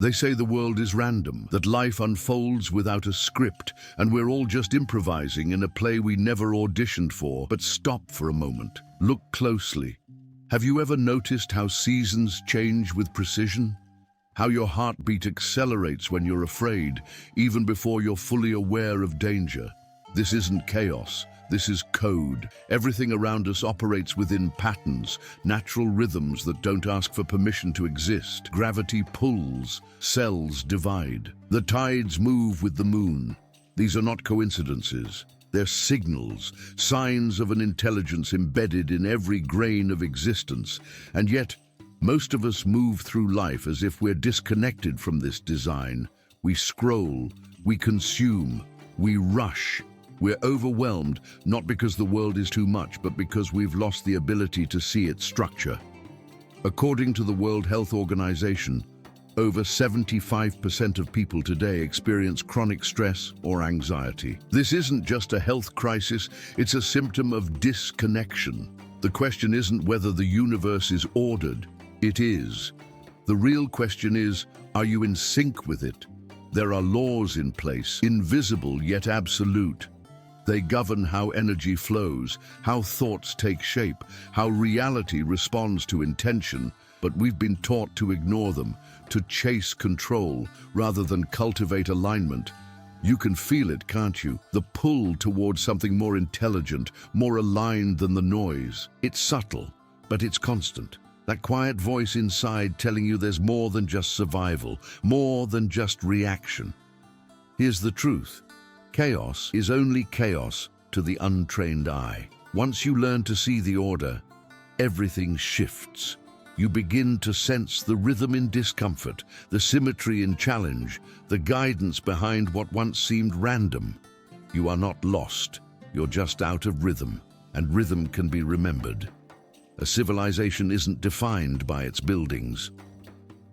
They say the world is random, that life unfolds without a script, and we're all just improvising in a play we never auditioned for. But stop for a moment. Look closely. Have you ever noticed how seasons change with precision? How your heartbeat accelerates when you're afraid, even before you're fully aware of danger? This isn't chaos. This is code. Everything around us operates within patterns, natural rhythms that don't ask for permission to exist. Gravity pulls, cells divide. The tides move with the moon. These are not coincidences. They're signals, signs of an intelligence embedded in every grain of existence. And yet, most of us move through life as if we're disconnected from this design. We scroll, we consume, we rush. We're overwhelmed, not because the world is too much, but because we've lost the ability to see its structure. According to the World Health Organization, over 75% of people today experience chronic stress or anxiety. This isn't just a health crisis, it's a symptom of disconnection. The question isn't whether the universe is ordered, it is. The real question is, are you in sync with it? There are laws in place, invisible yet absolute. They govern how energy flows, how thoughts take shape, how reality responds to intention, but we've been taught to ignore them, to chase control, rather than cultivate alignment. You can feel it, can't you? The pull towards something more intelligent, more aligned than the noise. It's subtle, but it's constant. That quiet voice inside telling you there's more than just survival, more than just reaction. Here's the truth. Chaos is only chaos to the untrained eye. Once you learn to see the order, everything shifts. You begin to sense the rhythm in discomfort, the symmetry in challenge, the guidance behind what once seemed random. You are not lost, you're just out of rhythm, and rhythm can be remembered. A civilization isn't defined by its buildings,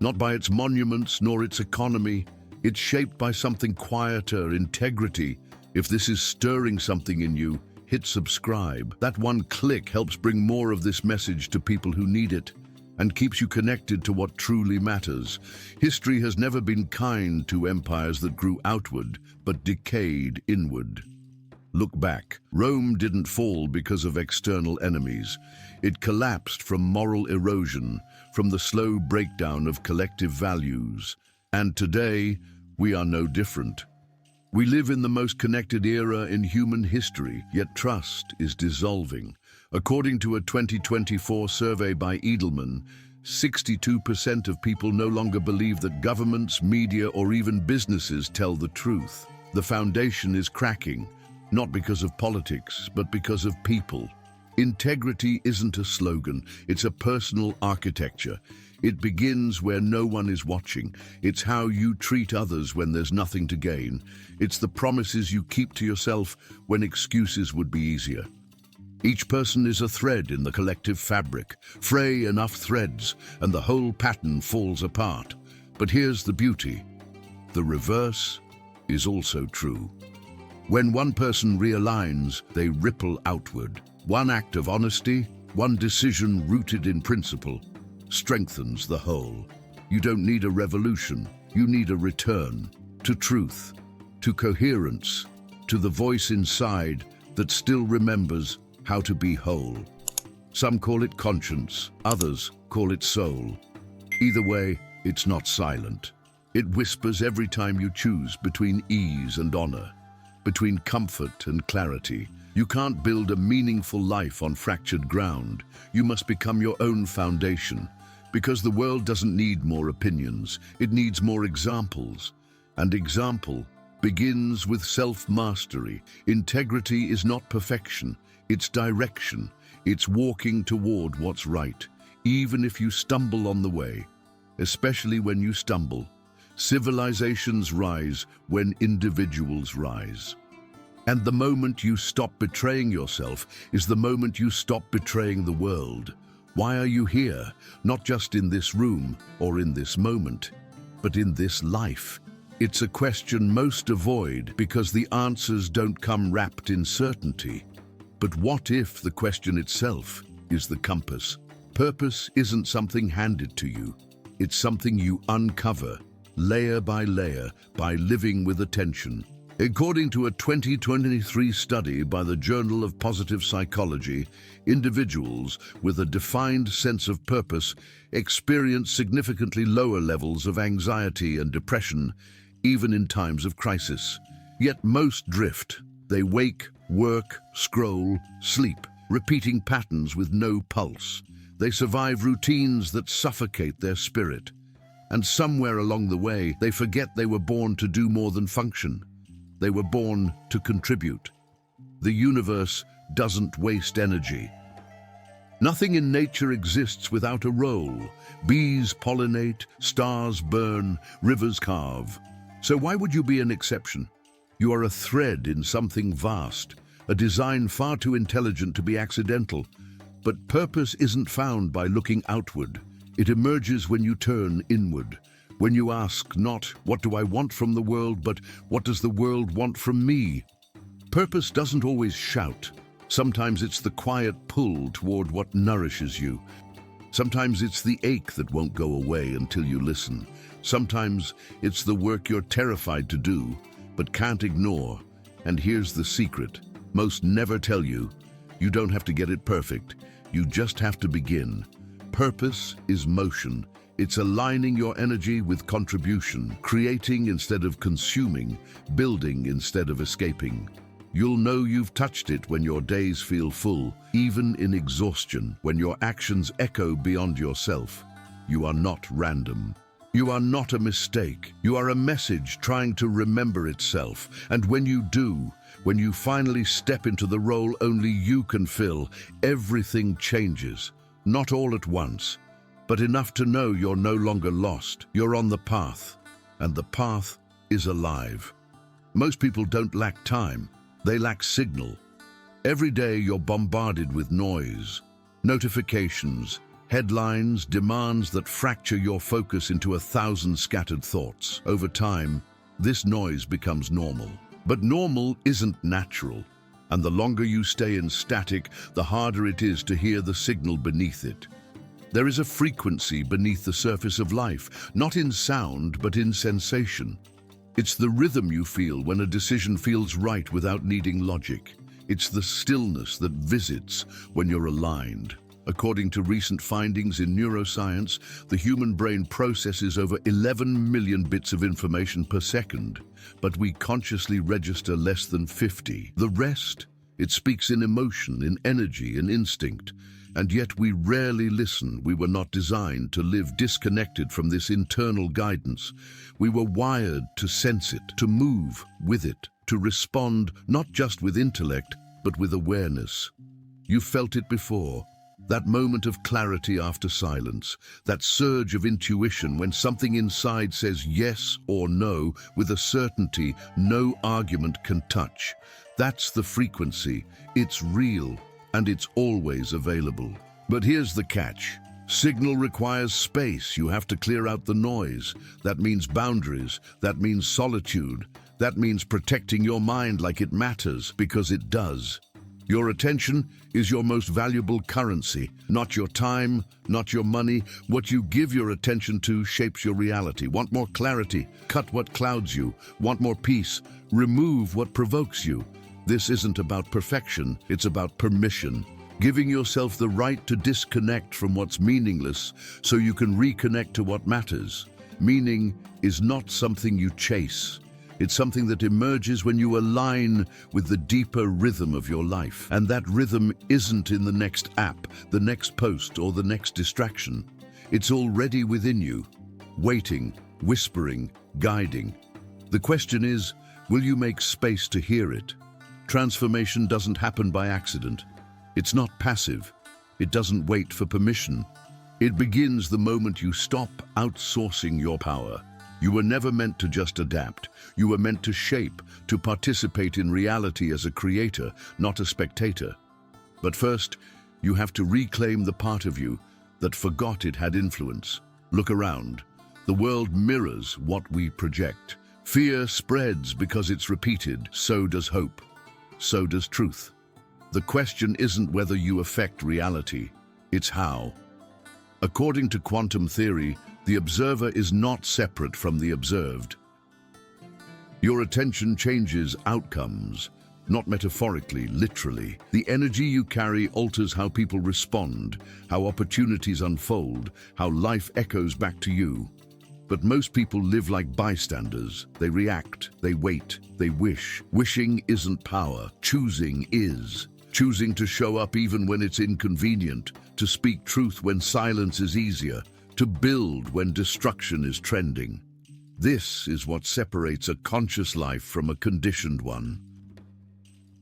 not by its monuments nor its economy. It's shaped by something quieter, integrity. If this is stirring something in you, hit subscribe. That one click helps bring more of this message to people who need it and keeps you connected to what truly matters. History has never been kind to empires that grew outward, but decayed inward. Look back. Rome didn't fall because of external enemies. It collapsed from moral erosion, from the slow breakdown of collective values. And today, we are no different. We live in the most connected era in human history, yet trust is dissolving. According to a 2024 survey by Edelman, 62% of people no longer believe that governments, media, or even businesses tell the truth. The foundation is cracking, not because of politics, but because of people. Integrity isn't a slogan, it's a personal architecture. It begins where no one is watching. It's how you treat others when there's nothing to gain. It's the promises you keep to yourself when excuses would be easier. Each person is a thread in the collective fabric. Fray enough threads, and the whole pattern falls apart. But here's the beauty. The reverse is also true. When one person realigns, they ripple outward. One act of honesty, one decision rooted in principle, strengthens the whole. You don't need a revolution, you need a return to truth, to coherence, to the voice inside that still remembers how to be whole. Some call it conscience, others call it soul. Either way, it's not silent. It whispers every time you choose between ease and honor, between comfort and clarity. You can't build a meaningful life on fractured ground. You must become your own foundation, because the world doesn't need more opinions, it needs more examples. And example begins with self-mastery. Integrity is not perfection, it's direction. It's walking toward what's right, even if you stumble on the way. Especially when you stumble, civilizations rise when individuals rise. And the moment you stop betraying yourself is the moment you stop betraying the world. Why are you here? Not just in this room or in this moment, but in this life. It's a question most avoid because the answers don't come wrapped in certainty. But what if the question itself is the compass? Purpose isn't something handed to you. It's something you uncover layer by layer, by living with attention. According to a 2023 study by the Journal of Positive Psychology, individuals with a defined sense of purpose experience significantly lower levels of anxiety and depression, even in times of crisis. Yet most drift. They wake, work, scroll, sleep, repeating patterns with no pulse. They survive routines that suffocate their spirit. And somewhere along the way, they forget they were born to do more than function. They were born to contribute. The universe doesn't waste energy. Nothing in nature exists without a role. Bees pollinate, stars burn, rivers carve. So why would you be an exception? You are a thread in something vast, a design far too intelligent to be accidental. But purpose isn't found by looking outward. It emerges when you turn inward. When you ask not, what do I want from the world, but what does the world want from me? Purpose doesn't always shout. Sometimes it's the quiet pull toward what nourishes you. Sometimes it's the ache that won't go away until you listen. Sometimes it's the work you're terrified to do, but can't ignore. And here's the secret. Most never tell you. You don't have to get it perfect. You just have to begin. Purpose is motion. It's aligning your energy with contribution, creating instead of consuming, building instead of escaping. You'll know you've touched it when your days feel full, even in exhaustion, when your actions echo beyond yourself. You are not random. You are not a mistake. You are a message trying to remember itself. And when you do, when you finally step into the role only you can fill, everything changes. Not all at once, but enough to know you're no longer lost. You're on the path, and the path is alive. Most people don't lack time, they lack signal. Every day you're bombarded with noise, notifications, headlines, demands that fracture your focus into 1,000 scattered thoughts. Over time, this noise becomes normal. But normal isn't natural, and the longer you stay in static, the harder it is to hear the signal beneath it. There is a frequency beneath the surface of life, not in sound, but in sensation. It's the rhythm you feel when a decision feels right without needing logic. It's the stillness that visits when you're aligned. According to recent findings in neuroscience, the human brain processes over 11 million bits of information per second, but we consciously register less than 50. The rest, it speaks in emotion, in energy, in instinct. And yet we rarely listen. We were not designed to live disconnected from this internal guidance. We were wired to sense it, to move with it, to respond not just with intellect, but with awareness. You felt it before. That moment of clarity after silence, that surge of intuition when something inside says yes or no with a certainty no argument can touch. That's the frequency. It's real. And it's always available. But here's the catch. Signal requires space. You have to clear out the noise. That means boundaries. That means solitude. That means protecting your mind like it matters, because it does. Your attention is your most valuable currency. Not your time, not your money. What you give your attention to shapes your reality. Want more clarity? Cut what clouds you. Want more peace? Remove what provokes you. This isn't about perfection, it's about permission. Giving yourself the right to disconnect from what's meaningless so you can reconnect to what matters. Meaning is not something you chase. It's something that emerges when you align with the deeper rhythm of your life. And that rhythm isn't in the next app, the next post, or the next distraction. It's already within you, waiting, whispering, guiding. The question is, will you make space to hear it? Transformation doesn't happen by accident. It's not passive. It doesn't wait for permission. It begins the moment you stop outsourcing your power. You were never meant to just adapt. You were meant to shape, to participate in reality as a creator, not a spectator. But first, you have to reclaim the part of you that forgot it had influence. Look around. The world mirrors what we project. Fear spreads because it's repeated. So does hope. So does truth. The question isn't whether you affect reality, it's how. According to quantum theory, the observer is not separate from the observed. Your attention changes outcomes, not metaphorically, literally. The energy you carry alters how people respond, how opportunities unfold, how life echoes back to you. But most people live like bystanders. They react, they wait, they wish. Wishing isn't power, choosing is. Choosing to show up even when it's inconvenient, to speak truth when silence is easier, to build when destruction is trending. This is what separates a conscious life from a conditioned one.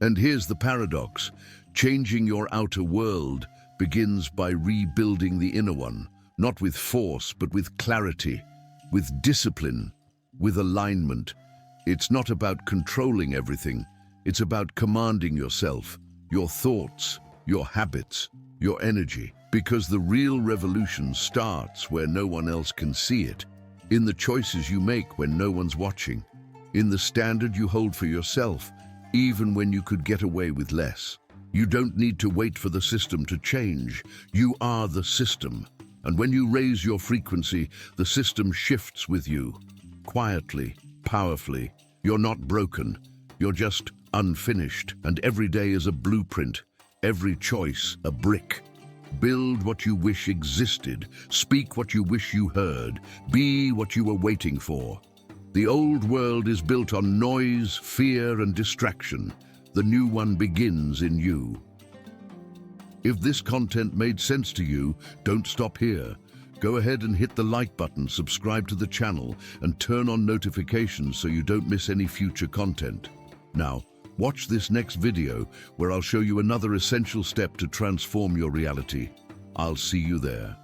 And here's the paradox. Changing your outer world begins by rebuilding the inner one, not with force, but with clarity, with discipline, with alignment. It's not about controlling everything. It's about commanding yourself, your thoughts, your habits, your energy. Because the real revolution starts where no one else can see it, in the choices you make when no one's watching, in the standard you hold for yourself, even when you could get away with less. You don't need to wait for the system to change. You are the system. And when you raise your frequency, the system shifts with you. Quietly, powerfully. You're not broken. You're just unfinished. And every day is a blueprint. Every choice a brick. Build what you wish existed. Speak what you wish you heard. Be what you were waiting for. The old world is built on noise, fear, and distraction. The new one begins in you. If this content made sense to you, don't stop here. Go ahead and hit the like button, subscribe to the channel, and turn on notifications so you don't miss any future content. Now, watch this next video where I'll show you another essential step to transform your reality. I'll see you there.